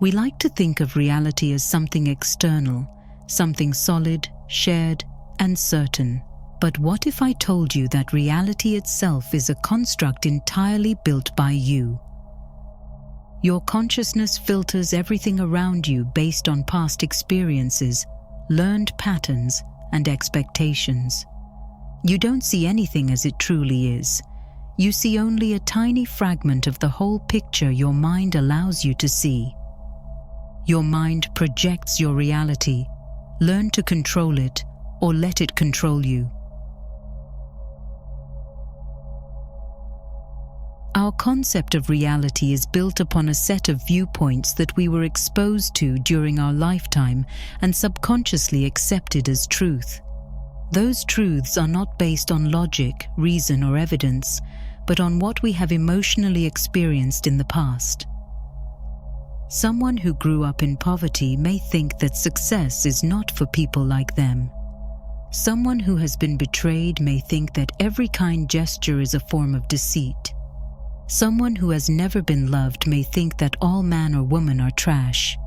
We like to think of reality as something external, something solid, shared, and certain. But what if I told you that reality itself is a construct entirely built by you? Your consciousness filters everything around you based on past experiences, learned patterns, and expectations. You don't see anything as it truly is. You see only a tiny fragment of the whole picture your mind allows you to see. Your mind projects your reality. Learn to control it, or let it control you. Our concept of reality is built upon a set of viewpoints that we were exposed to during our lifetime and subconsciously accepted as truth. Those truths are not based on logic, reason, or evidence, but on what we have emotionally experienced in the past. Someone who grew up in poverty may think that success is not for people like them. Someone who has been betrayed may think that every kind gesture is a form of deceit. Someone who has never been loved may think that all man or woman are trash.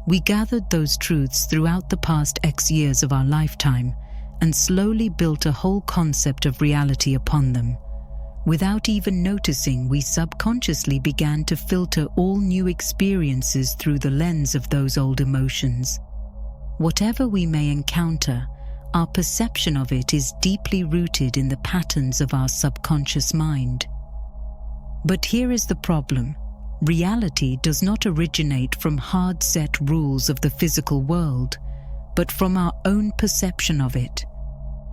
We gathered those truths throughout the past X years of our lifetime and slowly built a whole concept of reality upon them. Without even noticing, we subconsciously began to filter all new experiences through the lens of those old emotions. Whatever we may encounter, our perception of it is deeply rooted in the patterns of our subconscious mind. But here is the problem. Reality does not originate from hard-set rules of the physical world, but from our own perception of it.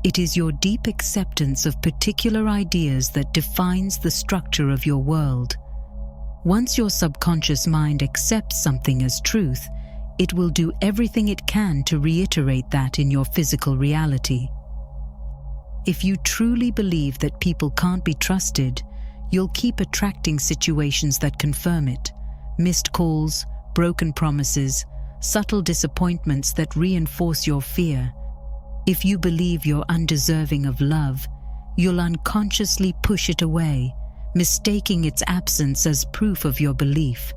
It is your deep acceptance of particular ideas that defines the structure of your world. Once your subconscious mind accepts something as truth, it will do everything it can to reiterate that in your physical reality. If you truly believe that people can't be trusted, you'll keep attracting situations that confirm it. Missed calls, broken promises, subtle disappointments that reinforce your fear. If you believe you're undeserving of love, you'll unconsciously push it away, mistaking its absence as proof of your belief.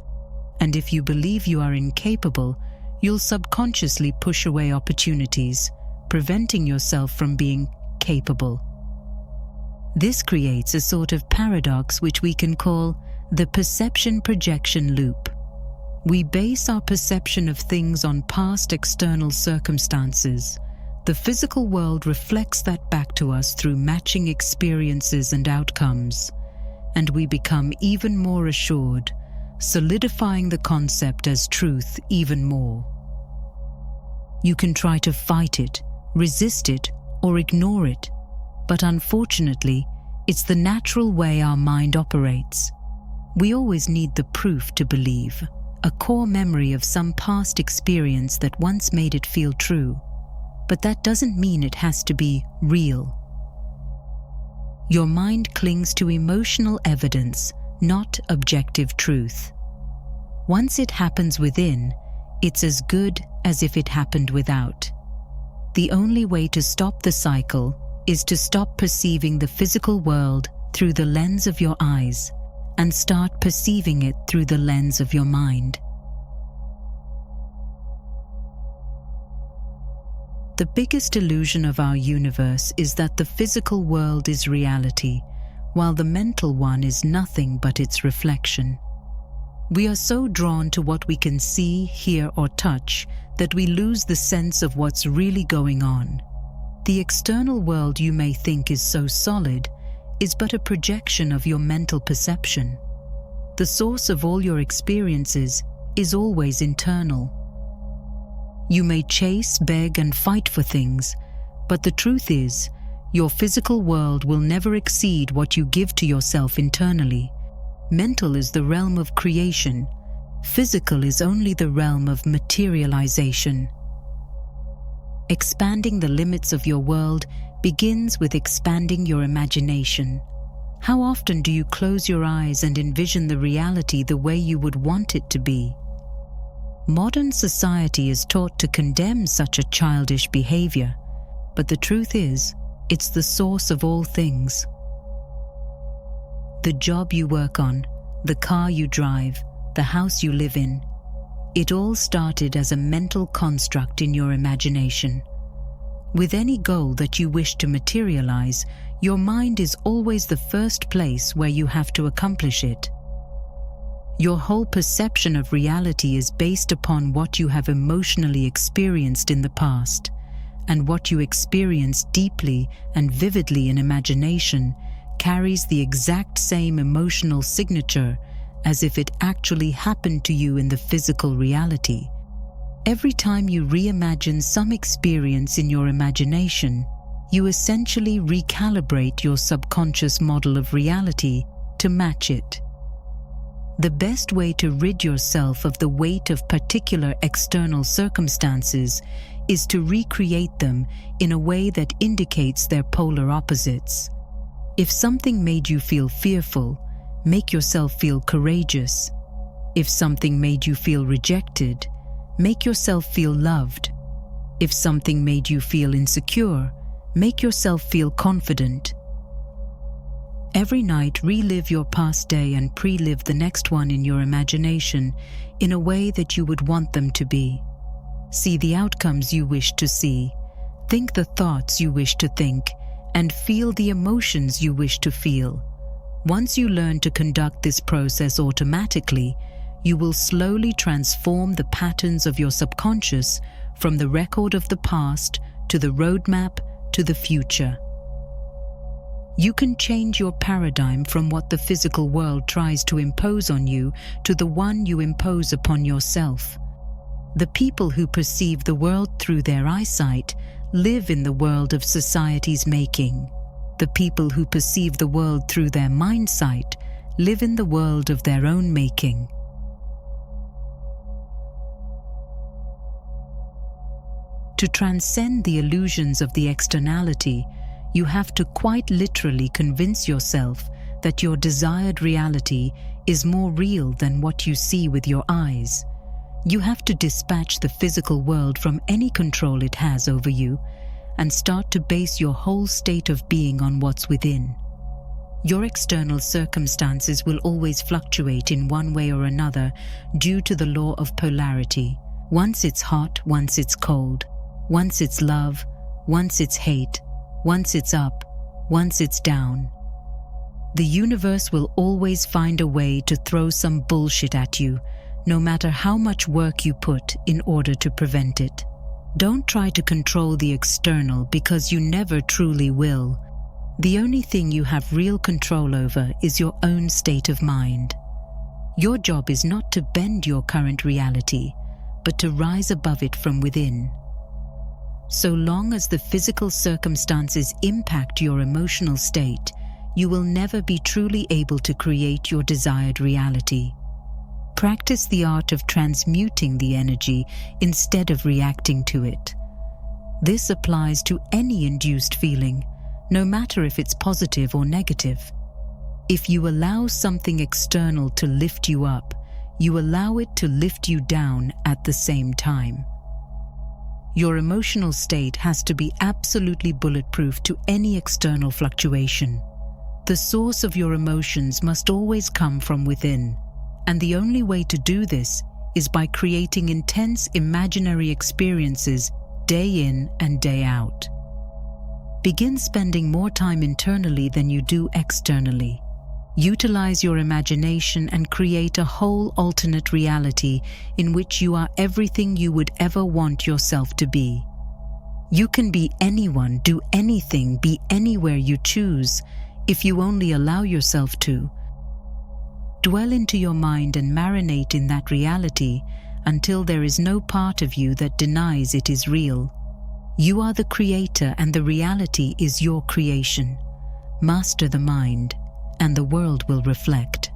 And if you believe you are incapable, you'll subconsciously push away opportunities, preventing yourself from being capable. This creates a sort of paradox which we can call the perception-projection loop. We base our perception of things on past external circumstances. The physical world reflects that back to us through matching experiences and outcomes, and we become even more assured, solidifying the concept as truth even more. You can try to fight it, resist it, or ignore it, but unfortunately, it's the natural way our mind operates. We always need the proof to believe, a core memory of some past experience that once made it feel true. But that doesn't mean it has to be real. Your mind clings to emotional evidence, not objective truth. Once it happens within, it's as good as if it happened without. The only way to stop the cycle is to stop perceiving the physical world through the lens of your eyes and start perceiving it through the lens of your mind. The biggest illusion of our universe is that the physical world is reality, while the mental one is nothing but its reflection. We are so drawn to what we can see, hear, or touch that we lose the sense of what's really going on. The external world you may think is so solid is but a projection of your mental perception. The source of all your experiences is always internal. You may chase, beg, and fight for things, but the truth is, your physical world will never exceed what you give to yourself internally. Mental is the realm of creation. Physical is only the realm of materialization. Expanding the limits of your world begins with expanding your imagination. How often do you close your eyes and envision the reality the way you would want it to be? Modern society is taught to condemn such a childish behavior, but the truth is, it's the source of all things. The job you work on, the car you drive, the house you live in, It all started as a mental construct in your imagination. With any goal that you wish to materialize, your mind is always the first place where you have to accomplish it. Your whole perception of reality is based upon what you have emotionally experienced in the past, and what you experience deeply and vividly in imagination carries the exact same emotional signature as if it actually happened to you in the physical reality. Every time you reimagine some experience in your imagination, you essentially recalibrate your subconscious model of reality to match it. The best way to rid yourself of the weight of particular external circumstances is to recreate them in a way that indicates their polar opposites. If something made you feel fearful, make yourself feel courageous. If something made you feel rejected, make yourself feel loved. If something made you feel insecure, make yourself feel confident. Every night, relive your past day and pre-live the next one in your imagination in a way that you would want them to be. See the outcomes you wish to see, think the thoughts you wish to think, and feel the emotions you wish to feel. Once you learn to conduct this process automatically, you will slowly transform the patterns of your subconscious from the record of the past to the roadmap to the future. You can change your paradigm from what the physical world tries to impose on you to the one you impose upon yourself. The people who perceive the world through their eyesight live in the world of society's making. The people who perceive the world through their mindsight live in the world of their own making. To transcend the illusions of the externality, you have to quite literally convince yourself that your desired reality is more real than what you see with your eyes. You have to dispatch the physical world from any control it has over you and start to base your whole state of being on what's within. Your external circumstances will always fluctuate in one way or another due to the law of polarity. Once it's hot, once it's cold. Once it's love, once it's hate. Once it's up, once it's down. The universe will always find a way to throw some bullshit at you, no matter how much work you put in order to prevent it. Don't try to control the external because you never truly will. The only thing you have real control over is your own state of mind. Your job is not to bend your current reality, but to rise above it from within. So long as the physical circumstances impact your emotional state, you will never be truly able to create your desired reality. Practice the art of transmuting the energy instead of reacting to it. This applies to any induced feeling, no matter if it's positive or negative. If you allow something external to lift you up, you allow it to lift you down at the same time. Your emotional state has to be absolutely bulletproof to any external fluctuation. The source of your emotions must always come from within, and the only way to do this is by creating intense imaginary experiences day in and day out. Begin spending more time internally than you do externally. Utilize your imagination and create a whole alternate reality in which you are everything you would ever want yourself to be. You can be anyone, do anything, be anywhere you choose, if you only allow yourself to. Dwell into your mind and marinate in that reality until there is no part of you that denies it is real. You are the creator and the reality is your creation. Master the mind, and the world will reflect.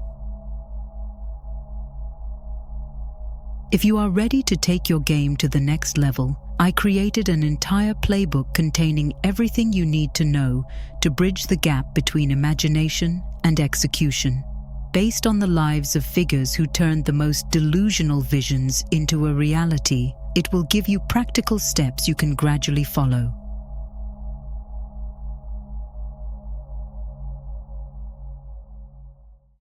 If you are ready to take your game to the next level, I created an entire playbook containing everything you need to know to bridge the gap between imagination and execution. Based on the lives of figures who turned the most delusional visions into a reality, it will give you practical steps you can gradually follow.